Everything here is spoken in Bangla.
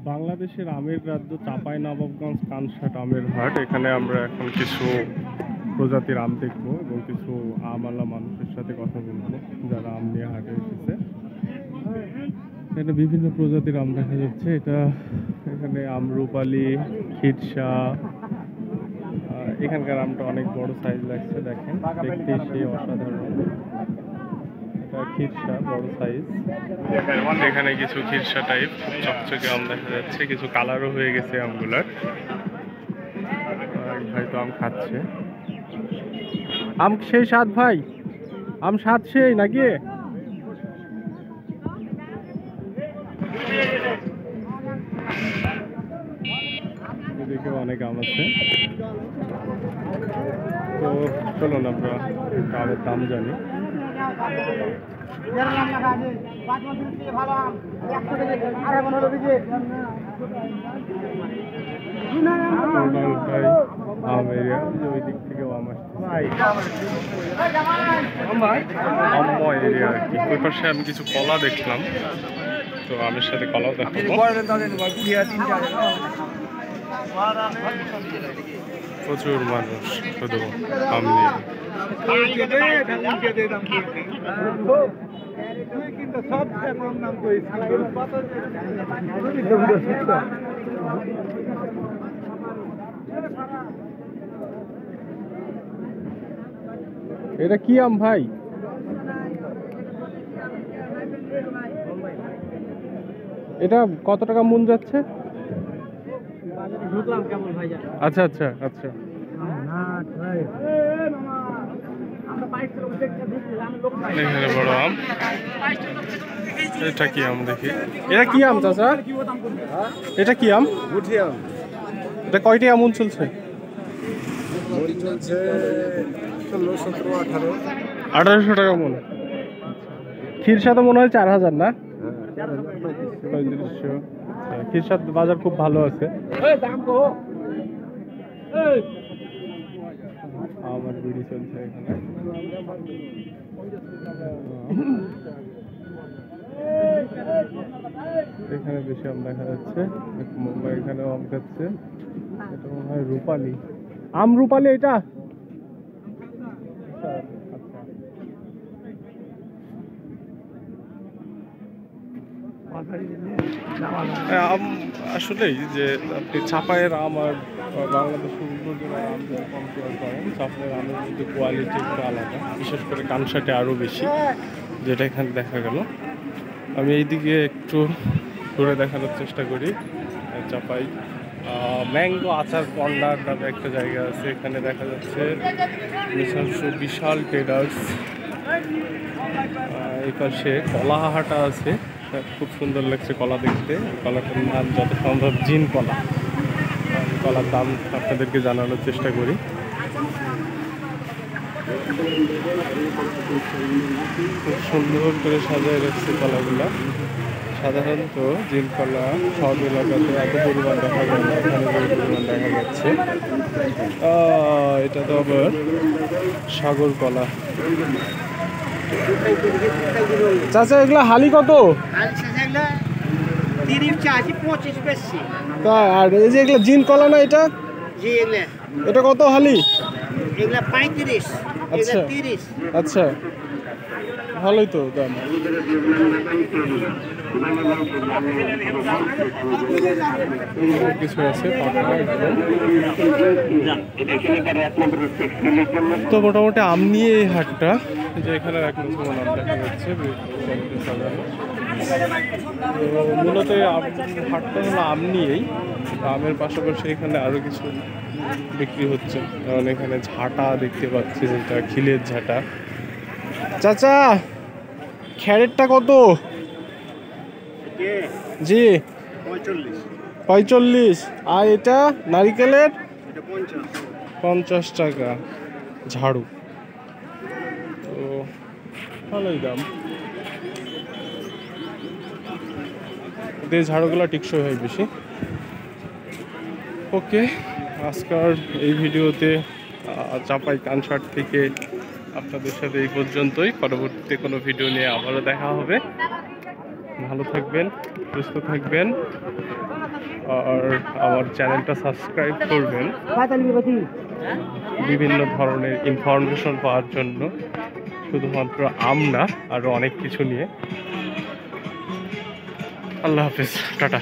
বাংলাদেশের আমের রাজ্য চাঁপাইনবাবগঞ্জ কানসাট আমের হাট। এখানে আমরা এখন কিছু প্রজাতির আম দেখবো এবং কিছু আমওয়ালা মানুষের সাথে কথা বলবো যারা আম নিয়ে হাটে এসেছে। এখানে বিভিন্ন প্রজাতির আম দেখা যাচ্ছে। এখানে আমরুপালি, খিরসা। এখানকার আমটা অনেক বড় সাইজ লাগছে, দেখেন দেখতে সেই অসাধারণ। এটা খিরসা, বড় সাইজ। এখানে কিছু খিরসা টাইপ চকচকে আম দেখা যাচ্ছে, কিছু কালারও হয়ে গেছে আমগুলার। ভাই তো আম খাচ্ছে। আম সেই স্বাদ ভাই, আম স্বাদ সেই নাকি? এদিকেও অনেক আম আছে। তো চলুন আমরা আমের দাম জানি। আম এরিয়া, ওই দিক থেকেও আম আম এরিয়া আর কি। ওই পাশে আমি কিছু কলা দেখলাম, তো আমের সাথে কলাও দেখাবো। প্রচুর মানুষ শুধু আম নিয়ে। এটা কি আম ভাই? এটা কত টাকা মন যাচ্ছে? আচ্ছা আচ্ছা আচ্ছা। এখানে বড় আম। এটা কি আম দেখি? এটা কি আম চাচা? এটা কি আম? গুটি আম। এটা কয়টি আমন চলছে? চলছে 16, 17, 18। 1800 টাকা মন। খিরসা তো মনে হয় 4000 না? 3500। খিরসার বাজার খুব ভালো আছে। আমার বিড়ি চলছে এখানে। এখানে বেশি আম দেখা যাচ্ছে। মুম্বাই এখানেও আম খাচ্ছে। এটা মনে হয় রূপালি আম। রূপালি এটা আম আসলেই যে আপনি চাপায়ের আম আর বাংলাদেশের উপজেলার আম যারা কম্পেয়ার করেন, চাপায়ের আমের মধ্যে কোয়ালিটি একটু আলাদা, বিশেষ করে কানসাটে আরও বেশি, যেটা এখানে দেখা গেল। আমি এইদিকে একটু ঘুরে দেখানোর চেষ্টা করি। চাপাই ম্যাঙ্গো আচার কর্নার নামে একটা জায়গা আছে, এখানে দেখা যাচ্ছে বিশাল ট্রেডার্স। এই পাশে কলা হাটা আছে, খুব সুন্দর লাগছে কলা দেখতে। কলাটার নাম যত সম্ভব জিন কলা। কলার দাম আপনাদেরকে জানানোর চেষ্টা করি। খুব সুন্দর করে সাজায় রাখছে কলাগুলা। সাধারণত জিন কলা সব এলাকাতে এত পরিমাণ দেখা যায় না, এখানে যে পরিমাণ দেখা যাচ্ছে। এটা তো আবার সাগর কলা। চাচা এগুলা হালি কত? আর এই যে এগুলা জিন কলা না, এটা এটা কত হালি? আচ্ছা আচ্ছা, ভালোই তো দাম। কিছু আছে তো মোটামুটি আম নিয়ে এই হাটটা, যে এখানে এক নতুন আম দেখা যাচ্ছে মূলত হাটটা হলো আম নিয়েই। আমের পাশাপাশি এখানে আরো কিছু বিক্রি হচ্ছে, কারণ এখানে ঝাঁটা দেখতে পাচ্ছি, যেটা খিলের ঝাঁটা। চাচা খ্যারেটটা কত? জি 45। আর এটা নারিকেলের 50 টাকা ঝাড়ু। তো ভালোই দাম। এই ঝাড়ুগুলো টিকসই হয় বেশি। ওকে, আজকের এই ভিডিওতে চাপাই কানসাট থেকে আপনাদের সাথে এই পর্যন্তই। পরবর্তীতে কোনো ভিডিও নিয়ে আবারও দেখা হবে। ভালো থাকবেন, সুস্থ থাকবেন, আর আমার চ্যানেলটা সাবস্ক্রাইব করবেন বিভিন্ন ধরনের ইনফরমেশন পাওয়ার জন্য, শুধুমাত্র আম না, আরও অনেক কিছু নিয়ে। আল্লাহ হাফেজ, টাটা।